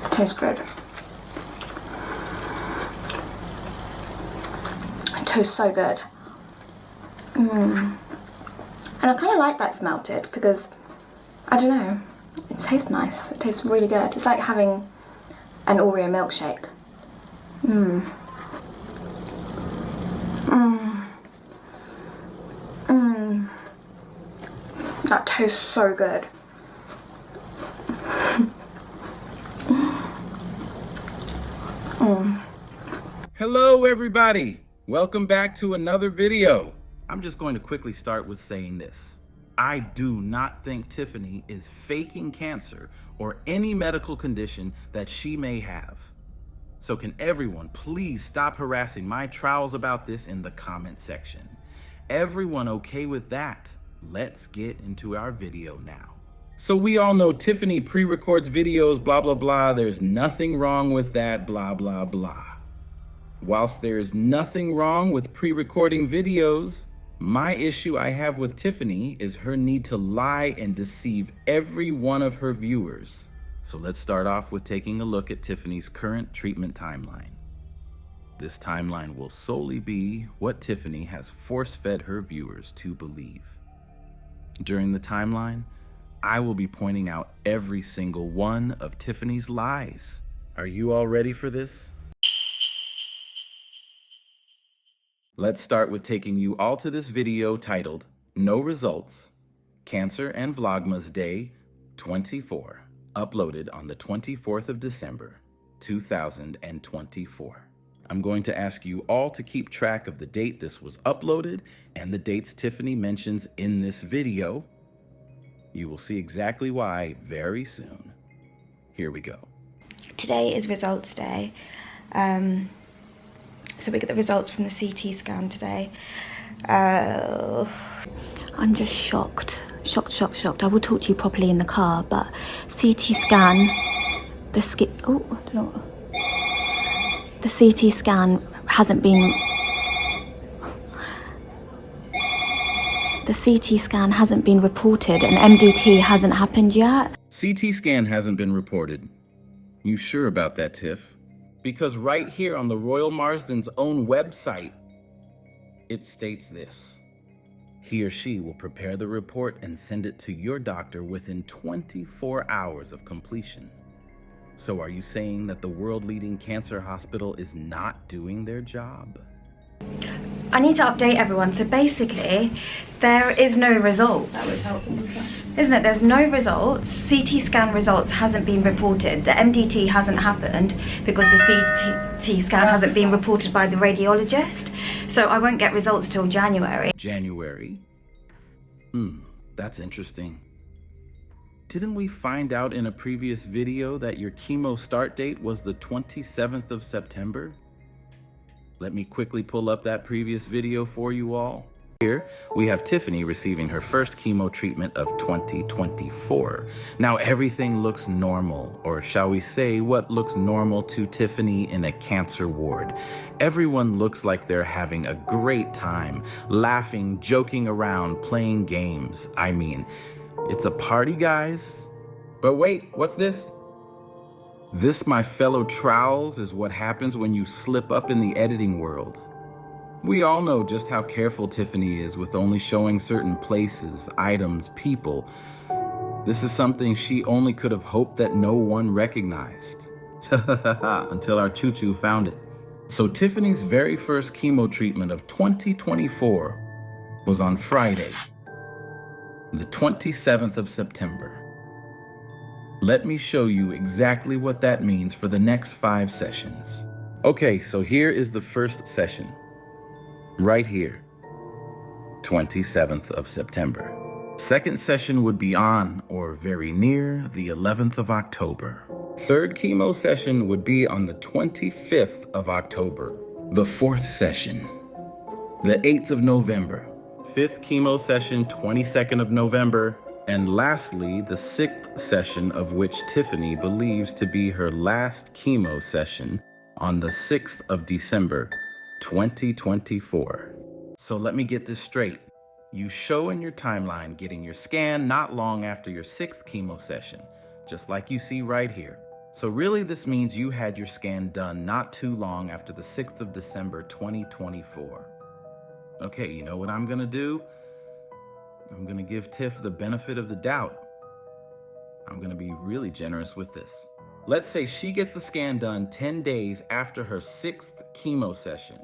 Tastes good. It tastes so good. And I kind of like that it's melted because, I don't know, it tastes nice. It tastes really good. It's like having an Oreo milkshake. That tastes so good. Hello everybody, welcome back to another video. I'm just going to quickly start with saying this. I do not think Tiffany is faking cancer or any medical condition that she may have. So can everyone please stop harassing my trowels about this in the comment section? Everyone okay with that? Let's get into our video now. So we all know Tiffany pre-records videos, blah, blah, blah. There's nothing wrong with that, blah, blah, blah. Whilst there is nothing wrong with pre-recording videos, my issue I have with Tiffany is her need to lie and deceive every one of her viewers. So let's start off with taking a look at Tiffany's current treatment timeline. This timeline will solely be what Tiffany has force-fed her viewers to believe. During the timeline, I will be pointing out every single one of Tiffany's lies. Are you all ready for this? Let's start with taking you all to this video titled, No Results, Cancer and Vlogmas Day 24, uploaded on the 24th of December, 2024. I'm going to ask you all to keep track of the date this was uploaded and the dates Tiffany mentions in this video. You will see exactly why very soon. Here we go. Today is results day. So we get the results from the CT scan today. I'm just shocked. Shocked. I will talk to you properly in the car, but CT scan, the CT scan hasn't been... The CT scan hasn't been reported and MDT hasn't happened yet. CT scan hasn't been reported. You sure about that, Tiff? Because right here on the Royal Marsden's own website, it states this. He or she will prepare the report and send it to your doctor within 24 hours of completion. So are you saying that the world-leading cancer hospital is not doing their job? I need to update everyone. So basically, there is no results. That would help, Isn't it? There's no results. CT scan results hasn't been reported. The MDT hasn't happened because the CT scan hasn't been reported by the radiologist. So I won't get results till January. January? That's interesting. Didn't we find out in a previous video that your chemo start date was the 27th of September? Let me quickly pull up that previous video for you all. Here, we have Tiffany receiving her first chemo treatment of 2024. Now everything looks normal, or shall we say what looks normal to Tiffany in a cancer ward. Everyone looks like they're having a great time, laughing, joking around, playing games. I mean, it's a party, guys. But wait, what's this? This, my fellow trowels, is what happens when you slip up in the editing world. We all know just how careful Tiffany is with only showing certain places, items, people. This is something she only could have hoped that no one recognized. Until our choo-choo found it. So Tiffany's very first chemo treatment of 2024 was on Friday, the 27th of September. Let me show you exactly what that means for the next 5 sessions. Okay, so here is the first session. Right here, 27th of September. Second session would be on, or very near, the 11th of October. Third chemo session would be on the 25th of October. The fourth session, the 8th of November. Fifth chemo session, 22nd of November. And lastly, the 6th session, of which Tiffany believes to be her last chemo session, on the 6th of December, 2024. So let me get this straight. You show in your timeline getting your scan not long after your 6th chemo session, just like you see right here. So really this means you had your scan done not too long after the 6th of December 2024. Okay, you know what I'm gonna do? I'm gonna give Tiff the benefit of the doubt. I'm gonna be really generous with this. Let's say she gets the scan done 10 days after her 6th chemo session,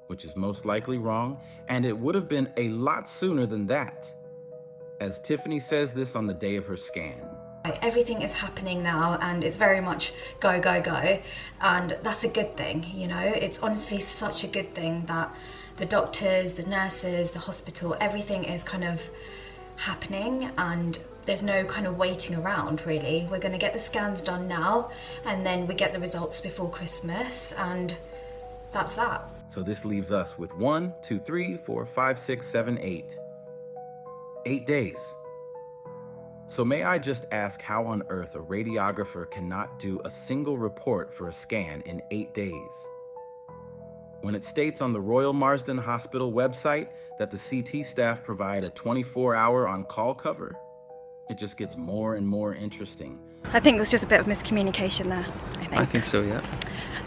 which is most likely wrong, and it would have been a lot sooner than that, as Tiffany says this on the day of her scan. Everything is happening now and it's very much go, go, go, and that's a good thing, you know. It's honestly such a good thing that the doctors, the nurses, the hospital, everything is kind of happening and there's no kind of waiting around really. We're going to get the scans done now and then we get the results before Christmas, and that's that. So this leaves us with 1, 2, 3, 4, 5, 6, 7, 8. 8 days. So may I just ask how on earth a radiographer cannot do a single report for a scan in 8 days? When it states on the Royal Marsden Hospital website that the CT staff provide a 24-hour on-call cover, it just gets more and more interesting. I think there's just a bit of miscommunication there, I think so, yeah.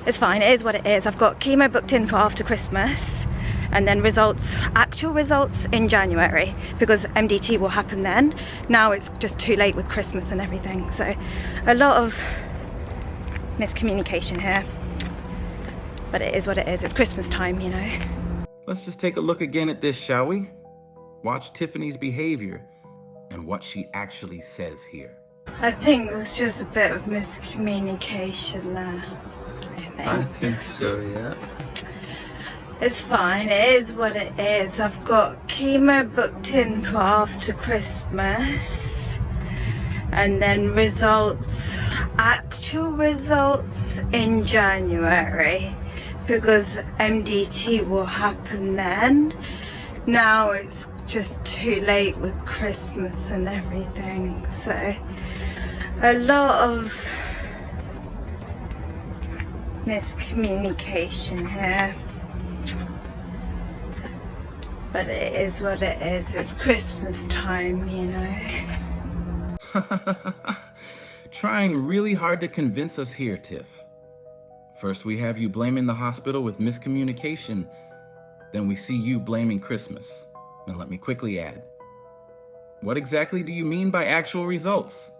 It's fine, it is what it is. I've got chemo booked in for after Christmas and then actual results in January, because MDT will happen then. Now it's just too late with Christmas and everything, so a lot of miscommunication here. But it is what it is, it's Christmas time, you know. Let's just take a look again at this, shall we? Watch Tiffany's behavior and what she actually says here. I think there's just a bit of miscommunication there, I think so, yeah. It's fine, it is what it is. I've got chemo booked in for after Christmas and then actual results in January, because MDT will happen then. Now it's just too late with Christmas and everything, so a lot of miscommunication here. But it is what it is, it's Christmas time, you know. Trying really hard to convince us here, Tiff. First we have you blaming the hospital with miscommunication, then we see you blaming Christmas. And let me quickly add, what exactly do you mean by actual results?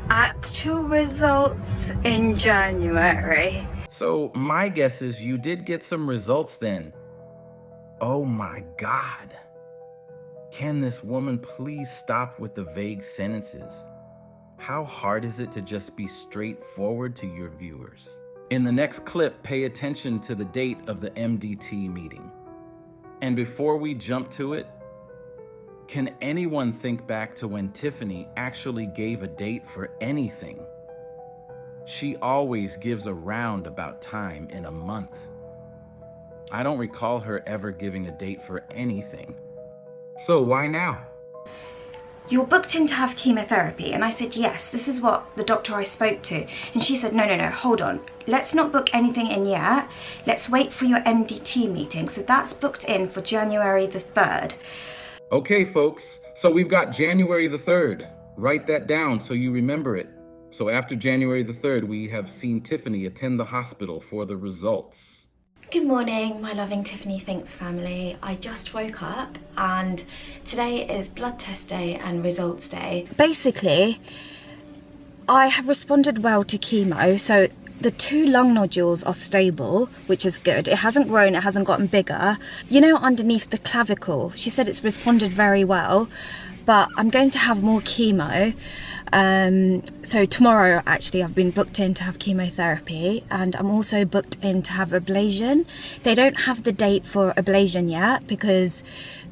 Actual results in January. So my guess is you did get some results then. Oh my God. Can this woman please stop with the vague sentences? How hard is it to just be straightforward to your viewers? In the next clip, pay attention to the date of the MDT meeting. And before we jump to it, can anyone think back to when Tiffany actually gave a date for anything? She always gives a roundabout time in a month. I don't recall her ever giving a date for anything. So why now? You're booked in to have chemotherapy, and I said yes, this is what the doctor I spoke to, and she said no, hold on, let's not book anything in yet, let's wait for your MDT meeting. So that's booked in for January the 3rd. Okay folks, so we've got January the 3rd. Write that down so you remember it. So after January the 3rd, we have seen Tiffany attend the hospital for the results. Good morning, my loving Tiffanythinks family. I just woke up and today is blood test day and results day. Basically, I have responded well to chemo, so the 2 lung nodules are stable, which is good. It hasn't grown, it hasn't gotten bigger. You know, underneath the clavicle, she said it's responded very well, but I'm going to have more chemo. So tomorrow actually I've been booked in to have chemotherapy, and I'm also booked in to have ablation. They don't have the date for ablation yet because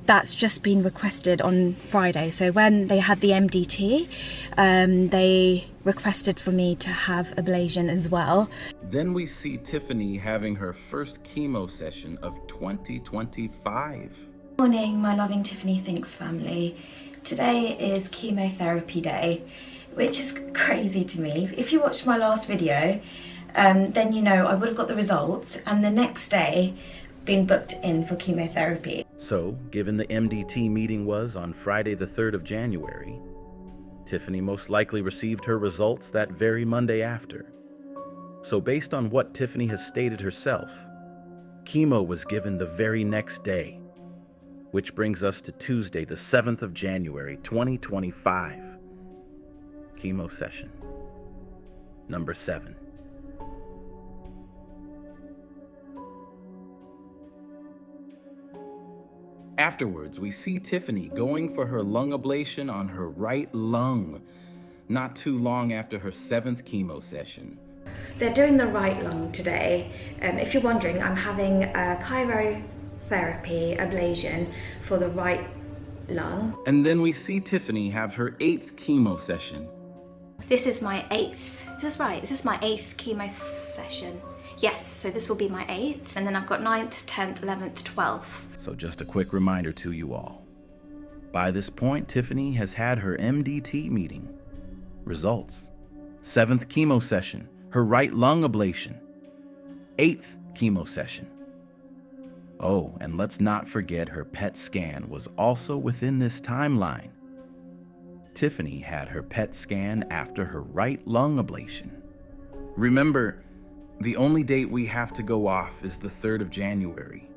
that's just been requested on Friday. So when they had the MDT, they requested for me to have ablation as well. Then we see Tiffany having her first chemo session of 2025. Morning, my loving Tiffanythinks family. Today is chemotherapy day, which is crazy to me. If you watched my last video, then you know I would have got the results, and the next day been booked in for chemotherapy. So, given the MDT meeting was on Friday the 3rd of January, Tiffany most likely received her results that very Monday after. So based on what Tiffany has stated herself, chemo was given the very next day, which brings us to Tuesday, the 7th of January, 2025. Chemo session number 7. Afterwards, we see Tiffany going for her lung ablation on her right lung, not too long after her 7th chemo session. They're doing the right lung today. If you're wondering, I'm having a chirotherapy ablation for the right lung. And then we see Tiffany have her 8th chemo session. This is my 8th, is this right? Is this my 8th chemo session? Yes, so this will be my 8th, and then I've got 9th, 10th, 11th, 12th. So just a quick reminder to you all. By this point, Tiffany has had her MDT meeting. Results: 7th chemo session, her right lung ablation. 8th chemo session. Oh, and let's not forget her PET scan was also within this timeline. Tiffany had her PET scan after her right lung ablation. Remember, the only date we have to go off is the 3rd of January.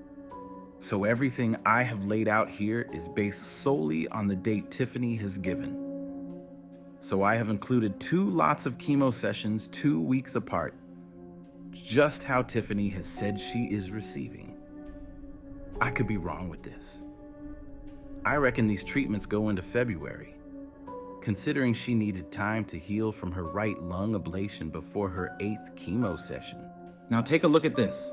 So everything I have laid out here is based solely on the date Tiffany has given. So I have included 2 lots of chemo sessions 2 weeks apart, just how Tiffany has said she is receiving. I could be wrong with this. I reckon these treatments go into February, considering she needed time to heal from her right lung ablation before her 8th chemo session. Now take a look at this.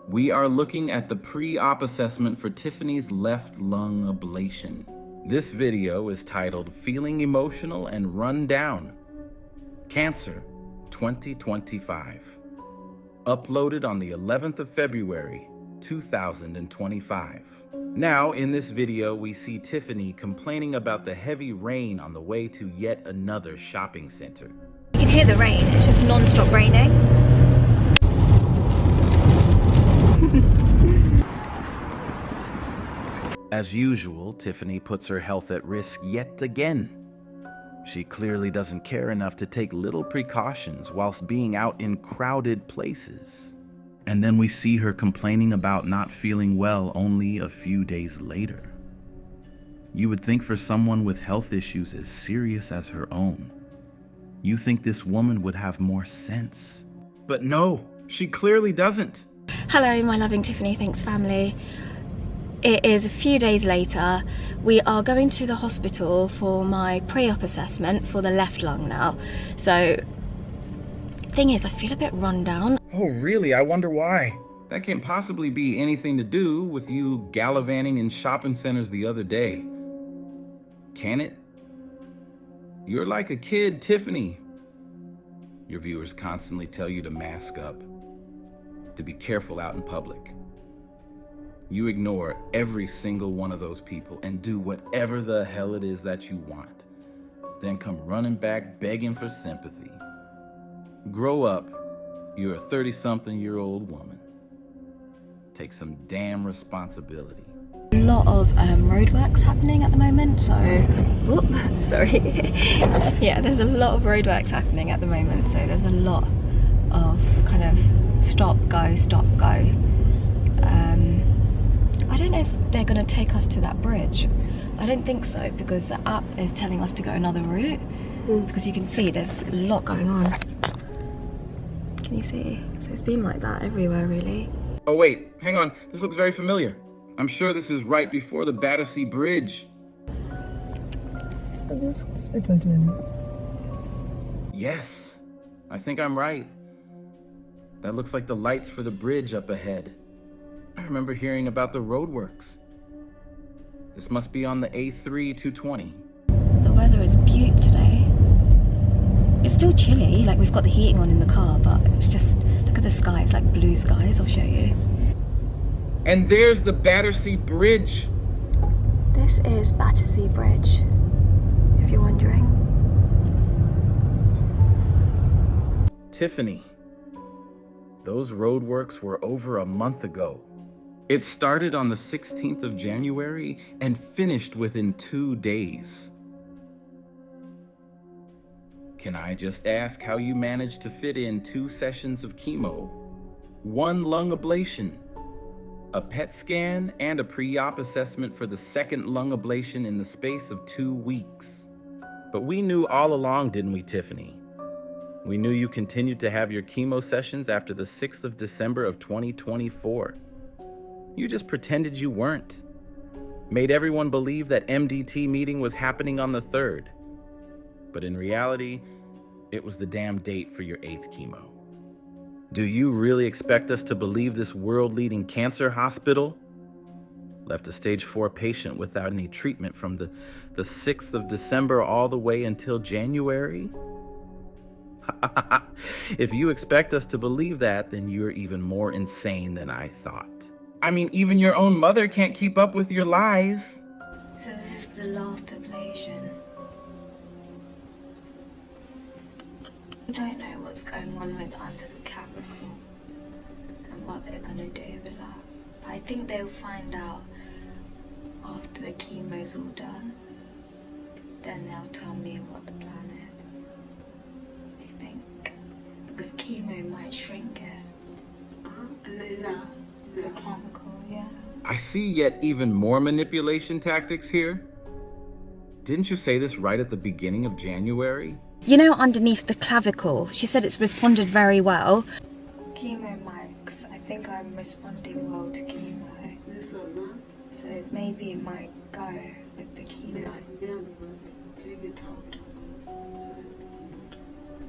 We are looking at the pre-op assessment for Tiffany's left lung ablation. This video is titled Feeling Emotional and Run Down, Cancer 2025. Uploaded on the 11th of February, 2025. Now, in this video, we see Tiffany complaining about the heavy rain on the way to yet another shopping center. You can hear the rain, it's just non-stop raining. As usual, Tiffany puts her health at risk yet again. She clearly doesn't care enough to take little precautions whilst being out in crowded places. And then we see her complaining about not feeling well only a few days later. You would think for someone with health issues as serious as her own, you think this woman would have more sense. But no, she clearly doesn't. Hello, my loving Tiffanythinks family. It is a few days later. We are going to the hospital for my pre-op assessment for the left lung now. So, thing is, I feel a bit run down. Oh, really? I wonder why. That can't possibly be anything to do with you gallivanting in shopping centers the other day. Can it? You're like a kid, Tiffany. Your viewers constantly tell you to mask up, to be careful out in public. You ignore every single one of those people and do whatever the hell it is that you want. Then come running back begging for sympathy. Grow up. You're a 30-something-year-old woman. Take some damn responsibility. A lot of roadworks happening at the moment, so... Whoop, sorry. Yeah, there's a lot of roadworks happening at the moment, so there's a lot of kind of stop, go, stop, go. I don't know if they're going to take us to that bridge. I don't think so, because the app is telling us to go another route. Because you can see there's a lot going on. Can you see? So it's been like that everywhere, really. Oh wait, hang on. This looks very familiar. I'm sure this is right before the Battersea Bridge. So this hospital doing? Yes, I think I'm right. That looks like the lights for the bridge up ahead. I remember hearing about the roadworks. This must be on the A3 220. The weather is beaut today. It's still chilly, like we've got the heating on in the car, but it's just, look at the sky, it's like blue skies, I'll show you. And there's the Battersea Bridge. This is Battersea Bridge, if you're wondering. Tiffany, those roadworks were over a month ago. It started on the 16th of January and finished within 2 days. Can I just ask how you managed to fit in 2 sessions of chemo, 1 lung ablation, a PET scan, and a pre-op assessment for the 2nd lung ablation in the space of 2 weeks? But we knew all along, didn't we, Tiffany? We knew you continued to have your chemo sessions after the 6th of December of 2024. You just pretended you weren't. Made everyone believe that MDT meeting was happening on the 3rd. But in reality, it was the damn date for your 8th chemo. Do you really expect us to believe this world-leading cancer hospital left a stage 4 patient without any treatment from the 6th of December all the way until January? If you expect us to believe that, then you're even more insane than I thought. I mean, even your own mother can't keep up with your lies. So this is the last ablation. I don't know what's going on with under the clavicle and what they're going to do with that. But I think they'll find out after the chemo's all done. Then they'll tell me what the plan is. I think. Because chemo might shrink it. The clavicle, yeah. I see yet even more manipulation tactics here. Didn't you say this right at the beginning of January? You know, underneath the clavicle, she said it's responded very well. Chemo might, because I think I'm responding well to chemo. This one, huh? So maybe it might go with the chemo.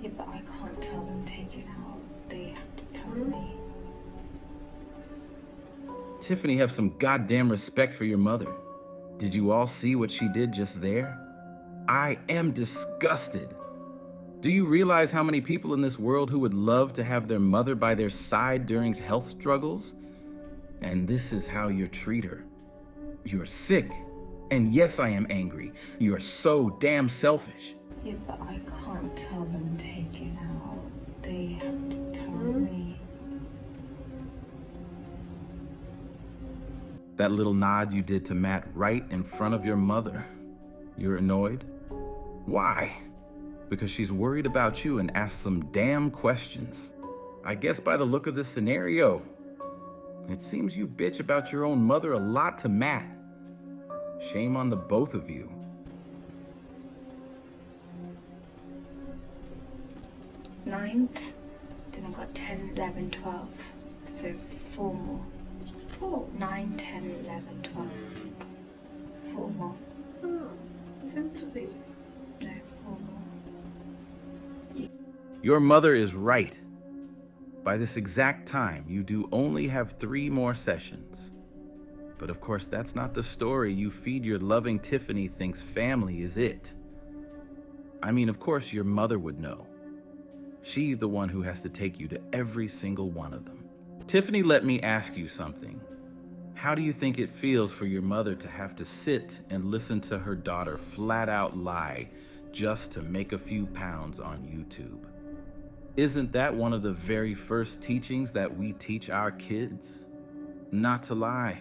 Yeah, but I can't tell them take it out. They have to tell me. Tiffany, have some goddamn respect for your mother. Did you all see what she did just there? I am disgusted. Do you realize how many people in this world who would love to have their mother by their side during health struggles? And this is how you treat her. You're sick. And yes, I am angry. You are so damn selfish. Yeah, but I can't tell them take it out. They have to tell me. That little nod you did to Matt right in front of your mother. You're annoyed? Why? Because she's worried about you and asked some damn questions. I guess by the look of this scenario, it seems you bitch about your own mother a lot to Matt. Shame on the both of you. 9th, then I've got 10, 11, 12. So 4 more. 9, 10, 11, 12. 4 more. No, 4 more. Your mother is right. By this exact time, you do only have 3 more sessions. But of course, that's not the story you feed your loving Tiffanythinks family, is it? I mean, of course, your mother would know. She's the one who has to take you to every single one of them. Tiffany, let me ask you something. How do you think it feels for your mother to have to sit and listen to her daughter flat out lie just to make a few pounds on YouTube? Isn't that one of the very first teachings that we teach our kids? Not to lie.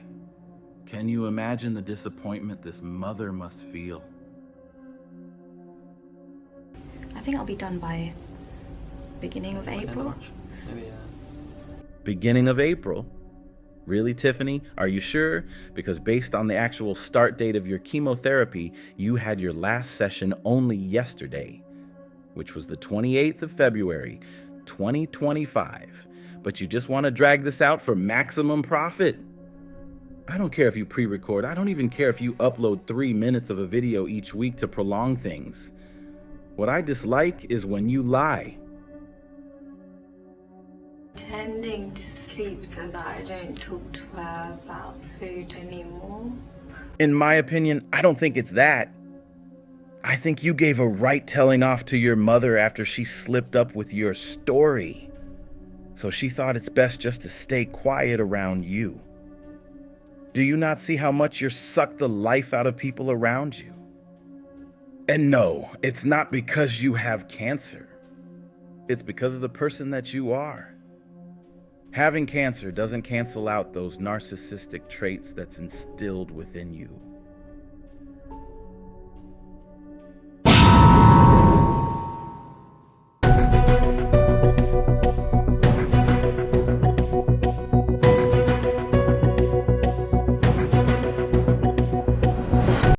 Can you imagine the disappointment this mother must feel? I think I'll be done by beginning of April. March. Maybe, Beginning of April? Really, Tiffany? Are you sure? Because based on the actual start date of your chemotherapy, you had your last session only yesterday, which was the 28th of February, 2025. But you just want to drag this out for maximum profit. I don't care if you pre-record. I don't even care if you upload 3 minutes of a video each week to prolong things. What I dislike is when you lie. Pretending to sleep so that I don't talk to her about food anymore. In my opinion, I don't think it's that. I think you gave a right telling off to your mother after she slipped up with your story. So she thought it's best just to stay quiet around you. Do you not see how much you're sucked the life out of people around you? And no, it's not because you have cancer. It's because of the person that you are. Having cancer doesn't cancel out those narcissistic traits that's instilled within you.